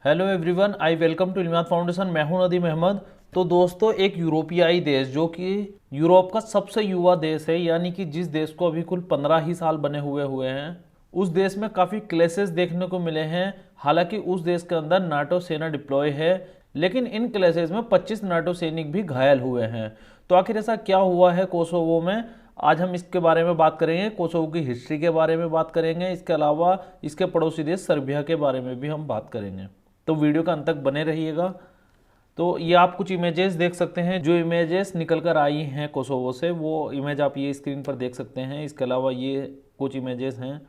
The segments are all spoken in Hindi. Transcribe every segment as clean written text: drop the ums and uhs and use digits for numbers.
Hello everyone, I welcome to Ilmiyat foundation. मैं हूं नदीम अहमद। तो दोस्तों, एक यूरोपियाई देश जो कि यूरोप का सबसे युवा देश है, यानी कि जिस देश को अभी कुल 15 ही साल बने हुए हैं, उस देश में काफ़ी क्लेशेस देखने को मिले हैं। हालांकि उस देश के अंदर नाटो सेना डिप्लॉय है, लेकिन इन क्लेशेस में 25 नाटो सैनिक भी घायल हुए हैं। तो आखिर ऐसा क्या हुआ है कोसोवो में, आज हम इसके बारे में बात करेंगे। कोसोवो की हिस्ट्री के बारे में बात करेंगे। इसके अलावा इसके पड़ोसी देश सर्बिया के बारे में भी हम बात करेंगे। तो वीडियो का अंत तक बने रहिएगा। तो ये आप कुछ इमेजेस देख सकते हैं, जो इमेजेस निकल कर आई हैं कोसोवो से, वो इमेज आप ये स्क्रीन पर देख सकते हैं। इसके अलावा ये कुछ इमेजेस हैं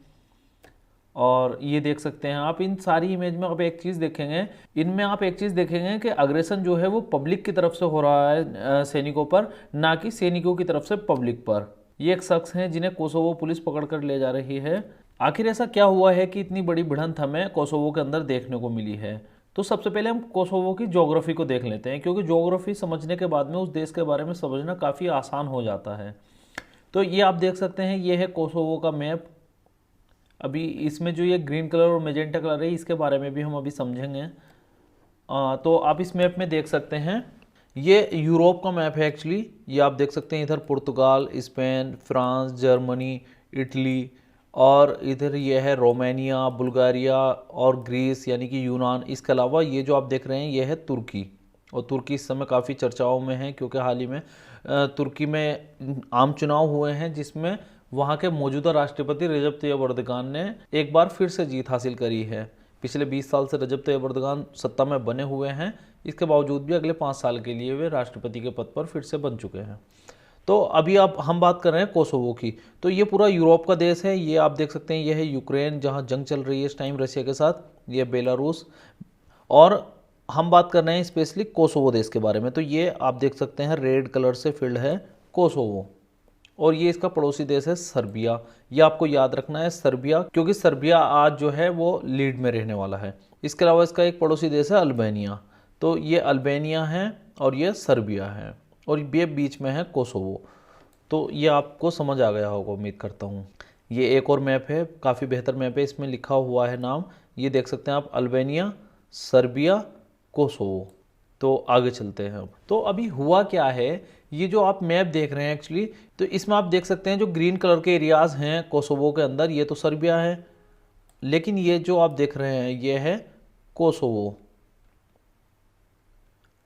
और ये देख सकते हैं आप। इन सारी इमेज में आप एक चीज़ देखेंगे, इनमें आप एक चीज़ देखेंगे कि अग्रेशन जो है वो पब्लिक की तरफ से हो रहा है सैनिकों पर, ना कि सैनिकों की तरफ से पब्लिक पर। ये एक शख्स हैं जिन्हें कोसोवो पुलिस पकड़ कर ले जा रही है। आखिर ऐसा क्या हुआ है कि इतनी बड़ी भिड़ंत हमें कोसोवो के अंदर देखने को मिली है। तो सबसे पहले हम कोसोवो की ज्योग्राफी को देख लेते हैं, क्योंकि ज्योग्राफी समझने के बाद में उस देश के बारे में समझना काफ़ी आसान हो जाता है। तो ये आप देख सकते हैं, ये है कोसोवो का मैप। अभी इसमें जो ये ग्रीन कलर और मेजेंटा कलर है, इसके बारे में भी हम अभी समझेंगे। तो आप इस मैप में देख सकते हैं, ये यूरोप का मैप है एक्चुअली। ये आप देख सकते हैं, इधर पुर्तगाल, स्पेन, फ्रांस, जर्मनी, इटली, और इधर ये है रोमानिया, बुल्गारिया और ग्रीस यानी कि यूनान। इसके अलावा ये जो आप देख रहे हैं, ये है तुर्की। और तुर्की इस समय काफ़ी चर्चाओं में है, क्योंकि हाल ही में तुर्की में आम चुनाव हुए हैं, जिसमें वहाँ के मौजूदा राष्ट्रपति रजब तैयब अर्दगान ने एक बार फिर से जीत हासिल करी है। पिछले 20 साल से रजब तैयब अर्दगान सत्ता में बने हुए हैं, इसके बावजूद भी अगले 5 साल के लिए वे राष्ट्रपति के पद पर फिर से बन चुके हैं। तो अभी आप हम बात कर रहे हैं कोसोवो की। तो ये पूरा यूरोप का देश है। ये आप देख सकते हैं, ये है यूक्रेन, जहाँ जंग चल रही है इस टाइम रशिया के साथ। ये बेलारूस। और हम बात कर रहे हैं स्पेशली कोसोवो देश के बारे में। तो ये आप देख सकते हैं, रेड कलर से फिल्ड है कोसोवो। और ये इसका पड़ोसी देश है सर्बिया। ये आपको याद रखना है, सर्बिया, क्योंकि सर्बिया आज जो है वो लीड में रहने वाला है। इसके अलावा इसका एक पड़ोसी देश है अल्बानिया। तो ये अल्बानिया है और ये सर्बिया है, और ये बीच में है कोसोवो। तो ये आपको समझ आ गया होगा, उम्मीद करता हूँ। ये एक और मैप है, काफ़ी बेहतर मैप है, इसमें लिखा हुआ है नाम, ये देख सकते हैं आप, अल्बानिया, सर्बिया, कोसोवो। तो आगे चलते हैं। तो अभी हुआ क्या है, ये जो आप मैप देख रहे हैं एक्चुअली, तो इसमें आप देख सकते हैं जो ग्रीन कलर के एरियाज़ हैं कोसोवो के अंदर, ये तो सर्बिया है। लेकिन ये जो आप देख रहे हैं, ये है कोसोवो।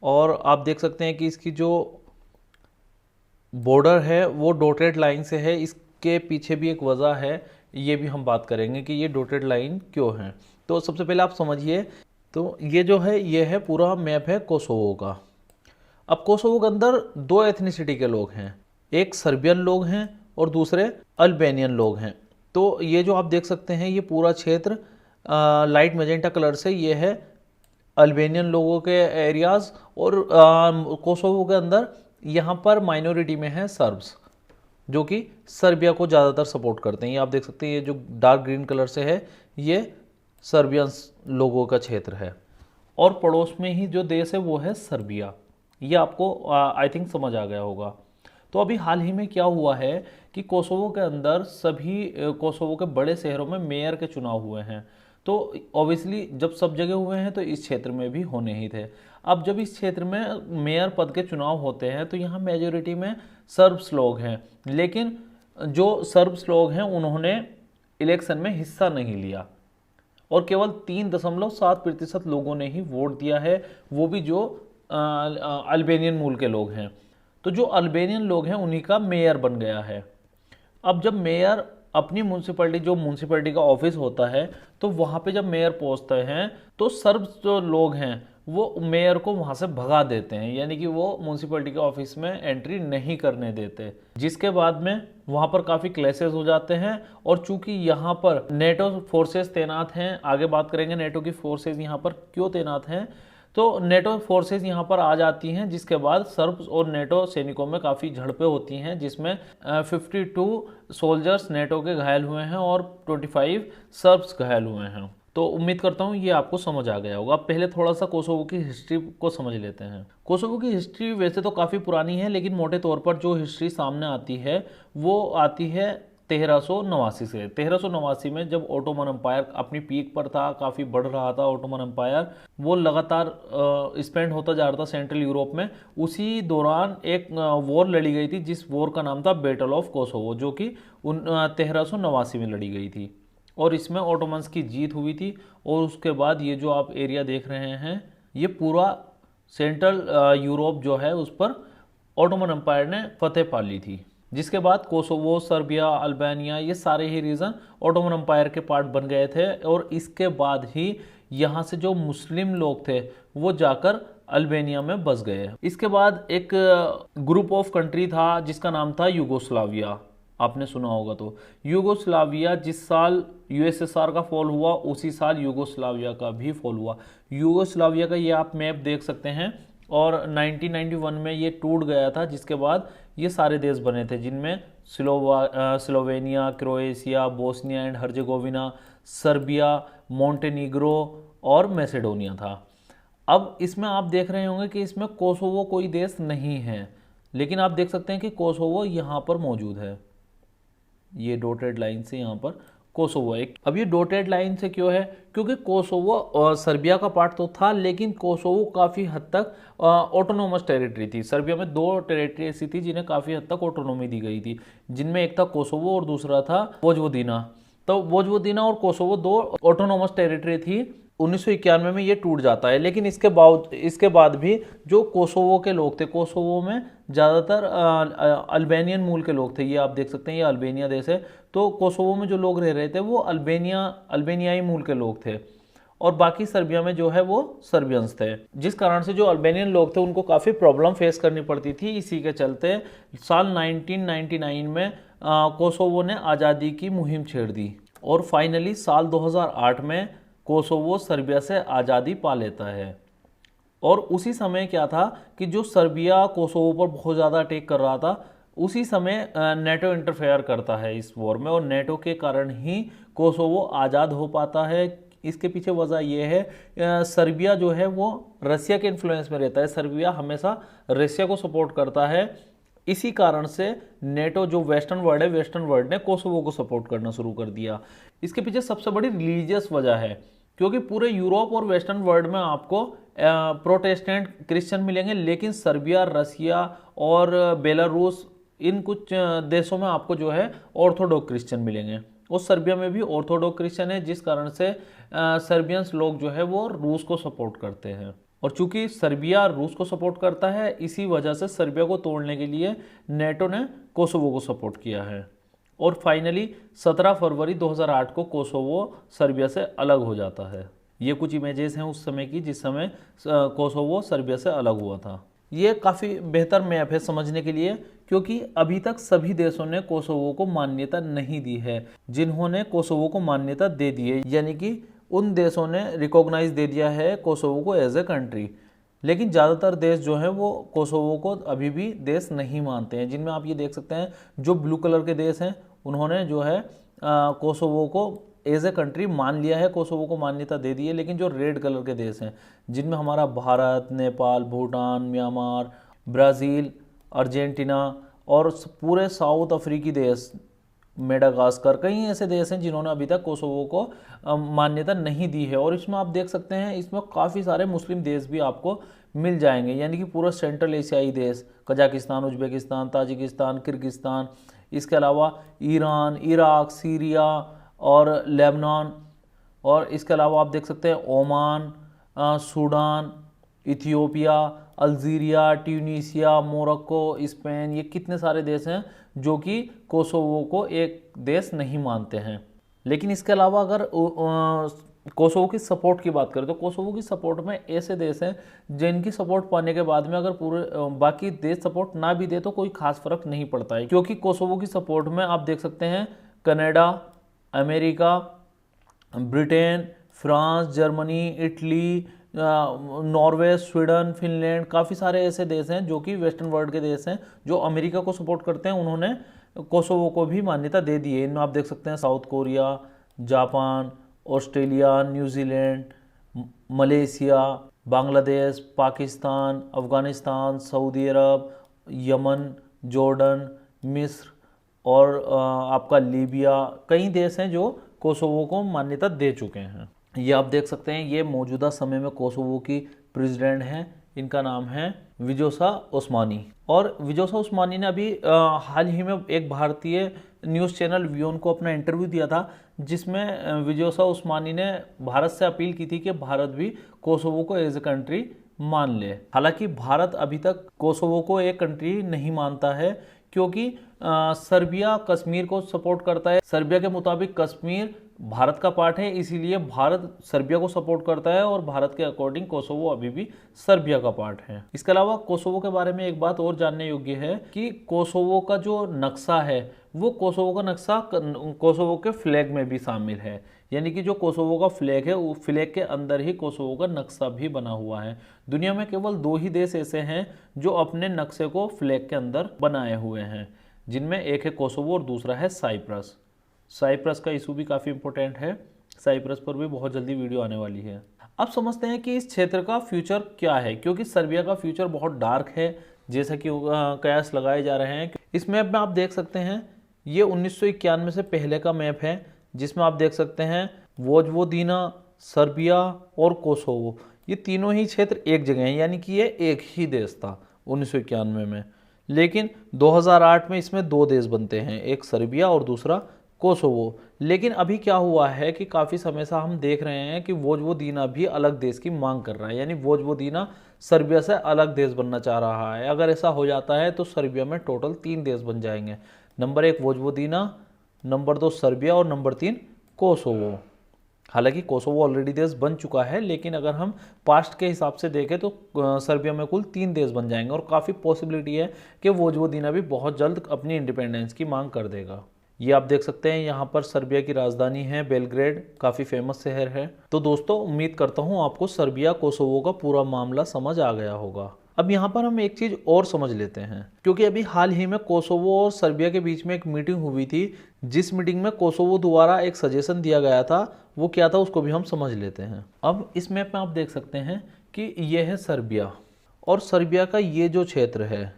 और आप देख सकते हैं कि इसकी जो बॉर्डर है वो डॉटेड लाइन से है। इसके पीछे भी एक वजह है, ये भी हम बात करेंगे कि ये डॉटेड लाइन क्यों है। तो सबसे पहले आप समझिए, तो ये जो है, ये है पूरा मैप है कोसोवो का। अब कोसोवो के अंदर दो एथनिसिटी के लोग हैं, एक सर्बियन लोग हैं और दूसरे अल्बानियन लोग हैं। तो ये जो आप देख सकते हैं, ये पूरा क्षेत्र लाइट मैजेंटा कलर से, ये है अल्बानियन लोगों के एरियाज़। और कोसोवो के अंदर यहाँ पर माइनॉरिटी में है सर्ब्स, जो कि सर्बिया को ज़्यादातर सपोर्ट करते हैं। ये आप देख सकते हैं, ये जो डार्क ग्रीन कलर से है, ये सर्बियन लोगों का क्षेत्र है। और पड़ोस में ही जो देश है वो है सर्बिया। ये आपको आई थिंक समझ आ गया होगा। तो अभी हाल ही में क्या हुआ है कि कोसोवो के अंदर सभी कोसोवो के बड़े शहरों में मेयर के चुनाव हुए हैं। तो ऑब्वियसली जब सब जगह हुए हैं तो इस क्षेत्र में भी होने ही थे। अब जब इस क्षेत्र में मेयर पद के चुनाव होते हैं तो यहाँ मेजोरिटी में सर्ब्स लोग हैं, लेकिन जो सर्ब्स लोग हैं उन्होंने इलेक्शन में हिस्सा नहीं लिया, और केवल 3.7% लोगों ने ही वोट दिया है, वो भी जो अल्बानियन मूल के लोग हैं। तो जो अल्बानियन लोग हैं उन्हीं का मेयर बन गया है। अब जब मेयर अपनी म्यूनसिपैलिटी, जो म्यूनसिपैलिटी का ऑफिस होता है, तो वहाँ पे जब मेयर पहुँचते हैं तो सर्ब जो लोग हैं वो मेयर को वहाँ से भगा देते हैं, यानी कि वो म्यूनसिपैलिटी के ऑफिस में एंट्री नहीं करने देते, जिसके बाद में वहाँ पर काफ़ी क्लैशेस हो जाते हैं। और चूंकि यहाँ पर नेटो फोर्सेस तैनात हैं, आगे बात करेंगे नेटो की फोर्सेस यहाँ पर क्यों तैनात हैं, तो नेटो फोर्सेस यहाँ पर आ जाती हैं, जिसके बाद सर्ब्स और नेटो सैनिकों में काफ़ी झड़पें होती हैं, जिसमें 52 सोल्जर्स नेटो के घायल हुए हैं और 25 सर्ब्स घायल हुए हैं। तो उम्मीद करता हूँ ये आपको समझ आ गया होगा। अब पहले थोड़ा सा कोसोवो की हिस्ट्री को समझ लेते हैं। कोसोवो की हिस्ट्री वैसे तो काफ़ी पुरानी है, लेकिन मोटे तौर पर जो हिस्ट्री सामने आती है वो आती है 1389 से। 1389 में जब ऑटोमन एम्पायर अपनी पीक पर था, काफ़ी बढ़ रहा था ऑटोमन एम्पायर, वो लगातार स्पेंड होता जा रहा था सेंट्रल यूरोप में। उसी दौरान एक वॉर लड़ी गई थी जिस वॉर का नाम था बैटल ऑफ कोसोवो, जो कि 1389 में लड़ी गई थी और इसमें ऑटोमन्स की जीत हुई थी। और उसके बाद ये जो आप एरिया देख रहे हैं, ये पूरा सेंट्रल यूरोप जो है उस पर ऑटोमन एम्पायर ने फतेह पा ली थी। जिसके बाद कोसोवो, सर्बिया, अल्बानिया, ये सारे ही रीजन ऑटोमन एम्पायर के पार्ट बन गए थे। और इसके बाद ही यहाँ से जो मुस्लिम लोग थे वो जाकर अल्बानिया में बस गए। इसके बाद एक ग्रुप ऑफ कंट्री था जिसका नाम था यूगोस्लाविया, आपने सुना होगा। तो यूगोस्लाविया, जिस साल यूएसएसआर का फॉल हुआ उसी साल यूगोस्लाविया का भी फॉल हुआ। यूगोस्लाविया का ये आप मैप देख सकते हैं, और 1991 में ये टूट गया था, जिसके बाद ये सारे देश बने थे जिनमें Slovenia, Croatia, Bosnia and Herzegovina, Serbia, Montenegro और मैसेडोनिया था। अब इसमें आप देख रहे होंगे कि इसमें कोसोवो कोई देश नहीं है, लेकिन आप देख सकते हैं कि कोसोवो यहाँ पर मौजूद है। ये डॉटेड लाइन से यहाँ पर कोसोवो एक। अब ये डॉटेड लाइन से क्यों है? क्योंकि कोसोवो सर्बिया का पार्ट तो था, लेकिन कोसोवो काफ़ी हद तक ऑटोनोमस टेरिटरी थी। सर्बिया में 2 टेरिटरी ऐसी थी जिन्हें काफ़ी हद तक ऑटोनोमी दी गई थी, जिनमें एक था कोसोवो और दूसरा था वोजवोदिना। तो वोजवोदिना और कोसोवो 2 ऑटोनोमस टेरिटरी थी। 1991 में ये टूट जाता है, लेकिन इसके बाद भी जो कोसोवो के लोग थे, कोसोवो में ज़्यादातर अल्बानियन मूल के लोग थे। ये आप देख सकते हैं, ये अल्बानिया देश है। तो कोसोवो में जो लोग रह रहे थे वो अल्बानियाई मूल के लोग थे, और बाकी सर्बिया में जो है वो सर्बियंस थे, जिस कारण से जो अल्बानियन लोग थे उनको काफ़ी प्रॉब्लम फेस करनी पड़ती थी। इसी के चलते साल 1999 में कोसोवो ने आज़ादी की मुहिम छेड़ दी, और फाइनली साल 2008 में कोसोवो सर्बिया से आज़ादी पा लेता है। और उसी समय क्या था कि जो सर्बिया कोसोवो पर बहुत ज़्यादा अटैक कर रहा था, उसी समय नेटो इंटरफेयर करता है इस वॉर में, और नेटो के कारण ही कोसोवो आज़ाद हो पाता है। इसके पीछे वजह यह है, सर्बिया जो है वो रसिया के इन्फ्लुएंस में रहता है। सर्बिया हमेशा रसिया को सपोर्ट करता है। इसी कारण से नेटो जो वेस्टर्न वर्ल्ड है, वेस्टर्न वर्ल्ड ने कोसोवो को सपोर्ट करना शुरू कर दिया। इसके पीछे सबसे बड़ी रिलीजियस वजह है, क्योंकि पूरे यूरोप और वेस्टर्न वर्ल्ड में आपको प्रोटेस्टेंट क्रिश्चियन मिलेंगे, लेकिन सर्बिया, रसिया और बेलारूस, इन कुछ देशों में आपको जो है ऑर्थोडॉक्स क्रिश्चियन मिलेंगे। और सर्बिया में भी ऑर्थोडॉक्स क्रिश्चियन है, जिस कारण से सर्बियंस लोग जो है वो रूस को सपोर्ट करते हैं। और चूंकि सर्बिया रूस को सपोर्ट करता है, इसी वजह से सर्बिया को तोड़ने के लिए नेटो ने कोसोवो को सपोर्ट किया है। और फाइनली 17 फरवरी 2008 को कोसोवो सर्बिया से अलग हो जाता है। ये कुछ इमेजेस हैं उस समय की, जिस समय कोसोवो सर्बिया से अलग हुआ था। ये काफ़ी बेहतर मैप है समझने के लिए, क्योंकि अभी तक सभी देशों ने कोसोवो को मान्यता नहीं दी है। जिन्होंने कोसोवो को मान्यता दे दी है, यानी कि उन देशों ने रिकॉग्नाइज दे दिया है कोसोवो को एज ए कंट्री, लेकिन ज़्यादातर देश जो है वो कोसोवो को अभी भी देश नहीं मानते हैं। जिनमें आप ये देख सकते हैं, जो ब्लू कलर के देश हैं उन्होंने जो है कोसोवो को एज ए कंट्री मान लिया है, कोसोवो को मान्यता दे दी है। लेकिन जो रेड कलर के देश हैं, जिनमें हमारा Bharat, Nepal, Bhutan, Myanmar, Brazil, Argentina और पूरे साउथ अफ्रीकी देश, मेडागास्कर, कई ऐसे देश हैं जिन्होंने अभी तक कोसोवो को मान्यता नहीं दी है। और इसमें आप देख सकते हैं, इसमें काफ़ी सारे मुस्लिम देश भी आपको मिल जाएंगे, यानी कि पूरा सेंट्रल एशियाई देश, कजाकिस्तान, उज्बेकिस्तान, ताजिकिस्तान, किर्गिस्तान, इसके अलावा ईरान, इराक, सीरिया और लेबनान, और इसके अलावा आप देख सकते हैं Oman, Sudan, Ethiopia, Algeria, Tunisia, Morocco, Spain, ये कितने सारे देश हैं जो कि कोसोवो को एक देश नहीं मानते हैं। लेकिन इसके अलावा अगर कोसोवो की सपोर्ट की बात करें तो कोसोवो की सपोर्ट में ऐसे देश हैं जिनकी सपोर्ट पाने के बाद में अगर पूरे बाकी देश सपोर्ट ना भी दे तो कोई खास फर्क नहीं पड़ता है, क्योंकि कोसोवो की सपोर्ट में आप देख सकते हैं Canada, America, Britain, France, Germany, Italy, Norway, Sweden, Finland, काफ़ी सारे ऐसे देश हैं जो कि वेस्टर्न वर्ल्ड के देश हैं जो अमेरिका को सपोर्ट करते हैं। उन्होंने कोसोवो को भी मान्यता दे दी है। इनमें आप देख सकते हैं South Korea, Japan, Australia, New Zealand, Malaysia, Bangladesh, Pakistan, Afghanistan, Saudi Arab, Yemen, Jordan, मिस्र और आपका लीबिया, कई देश हैं जो कोसोवो को मान्यता दे चुके हैं। ये आप देख सकते हैं, ये मौजूदा समय में कोसोवो की प्रेसिडेंट हैं, इनका नाम है विजोसा ओस्मानी। और विजोसा ओस्मानी ने अभी हाल ही में एक भारतीय न्यूज़ चैनल वियोन को अपना इंटरव्यू दिया था, जिसमें विजोसा ओस्मानी ने भारत से अपील की थी कि भारत भी कोसोवो को एज ए कंट्री मान ले। हालांकि भारत अभी तक कोसोवो को एक कंट्री नहीं मानता है, क्योंकि सर्बिया कश्मीर को सपोर्ट करता है। सर्बिया के मुताबिक कश्मीर भारत का पार्ट है, इसीलिए भारत सर्बिया को सपोर्ट करता है और भारत के अकॉर्डिंग कोसोवो अभी भी सर्बिया का पार्ट है। इसके अलावा कोसोवो के बारे में एक बात और जानने योग्य है कि कोसोवो का जो नक्शा है वो कोसोवो का नक्शा कोसोवो के फ्लैग में भी शामिल है, यानी कि जो कोसोवो का फ्लैग है वो फ्लैग के अंदर ही कोसोवो का नक्शा भी बना हुआ है। दुनिया में केवल 2 ही देश ऐसे हैं जो अपने नक्शे को फ्लैग के अंदर बनाए हुए हैं, जिनमें एक है कोसोवो और दूसरा है साइप्रस। साइप्रस का इशू भी काफ़ी इंपॉर्टेंट है, साइप्रस पर भी बहुत जल्दी वीडियो आने वाली है। अब समझते हैं कि इस क्षेत्र का फ्यूचर क्या है, क्योंकि सर्बिया का फ्यूचर बहुत डार्क है, जैसा कि कयास लगाए जा रहे हैं। इस मैप में आप देख सकते हैं, ये 1991 से पहले का मैप है, जिसमें आप देख सकते हैं वोजवोदिना, सर्बिया और कोसोवो, ये तीनों ही क्षेत्र एक जगह हैं, यानी कि ये एक ही देश था 1991 में। लेकिन 2008 में इसमें 2 देश बनते हैं, एक सर्बिया और दूसरा कोसोवो। लेकिन अभी क्या हुआ है कि काफ़ी समय से हम देख रहे हैं कि वोजवोदिना भी अलग देश की मांग कर रहा है, यानी वोजवोदिना सर्बिया से अलग देश बनना चाह रहा है। अगर ऐसा हो जाता है तो सर्बिया में टोटल 3 देश बन जाएंगे, नंबर 1 वोजवोदिना, नंबर 2 सर्बिया और नंबर 3 कोसोवो। हालांकि कोसोवो ऑलरेडी देश बन चुका है, लेकिन अगर हम पास्ट के हिसाब से देखें तो सर्बिया में कुल 3 देश बन जाएंगे और काफ़ी पॉसिबिलिटी है कि वोजवोदिना भी बहुत जल्द अपनी इंडिपेंडेंस की मांग कर देगा। ये आप देख सकते हैं, यहाँ पर सर्बिया की राजधानी है बेलग्रेड, काफ़ी फेमस शहर है। तो दोस्तों उम्मीद करता हूँ आपको सर्बिया कोसोवो का पूरा मामला समझ आ गया होगा। अब यहाँ पर हम एक चीज़ और समझ लेते हैं, क्योंकि अभी हाल ही में कोसोवो और सर्बिया के बीच में एक मीटिंग हुई थी, जिस मीटिंग में कोसोवो द्वारा एक सजेशन दिया गया था। वो क्या था उसको भी हम समझ लेते हैं। अब इस मैप में आप देख सकते हैं कि यह है सर्बिया, और सर्बिया का ये जो क्षेत्र है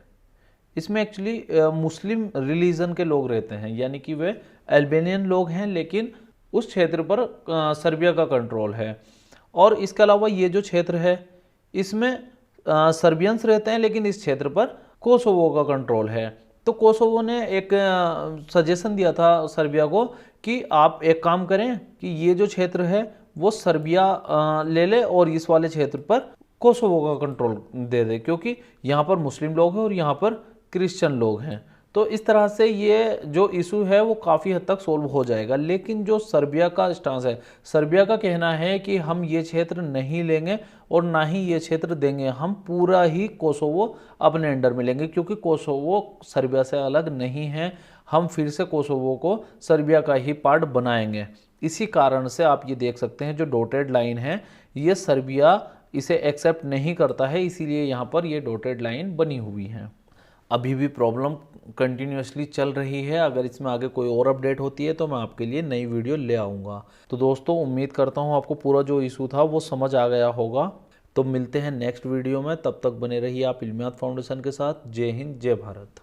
इसमें एक्चुअली मुस्लिम रिलीजन के लोग रहते हैं, यानी कि वे अल्बेनियन लोग हैं, लेकिन उस क्षेत्र पर सर्बिया का कंट्रोल है। और इसके अलावा ये जो क्षेत्र है इसमें सर्बियंस रहते हैं, लेकिन इस क्षेत्र पर कोसोवो का कंट्रोल है। तो कोसोवो ने एक सजेशन दिया था सर्बिया को कि आप एक काम करें कि ये जो क्षेत्र है वो सर्बिया ले ले और इस वाले क्षेत्र पर कोसोवो का कंट्रोल दे दे, क्योंकि यहाँ पर मुस्लिम लोग हैं और यहाँ पर क्रिश्चियन लोग हैं। तो इस तरह से ये जो इशू है वो काफ़ी हद तक सोल्व हो जाएगा। लेकिन जो सर्बिया का स्टांस है, सर्बिया का कहना है कि हम ये क्षेत्र नहीं लेंगे और ना ही ये क्षेत्र देंगे, हम पूरा ही कोसोवो अपने अंडर में लेंगे, क्योंकि कोसोवो सर्बिया से अलग नहीं है। हम फिर से कोसोवो को सर्बिया का ही पार्ट बनाएंगे। इसी कारण से आप ये देख सकते हैं जो डॉटेड लाइन है ये सर्बिया इसे एक्सेप्ट नहीं करता है, इसीलिए यहाँ पर ये डॉटेड लाइन बनी हुई है। अभी भी प्रॉब्लम कंटिन्यूसली चल रही है। अगर इसमें आगे कोई और अपडेट होती है तो मैं आपके लिए नई वीडियो ले आऊँगा। तो दोस्तों उम्मीद करता हूँ आपको पूरा जो इशू था वो समझ आ गया होगा। तो मिलते हैं नेक्स्ट वीडियो में, तब तक बने रहिए आप इल्मियात फाउंडेशन के साथ। जय हिंद, जय भारत।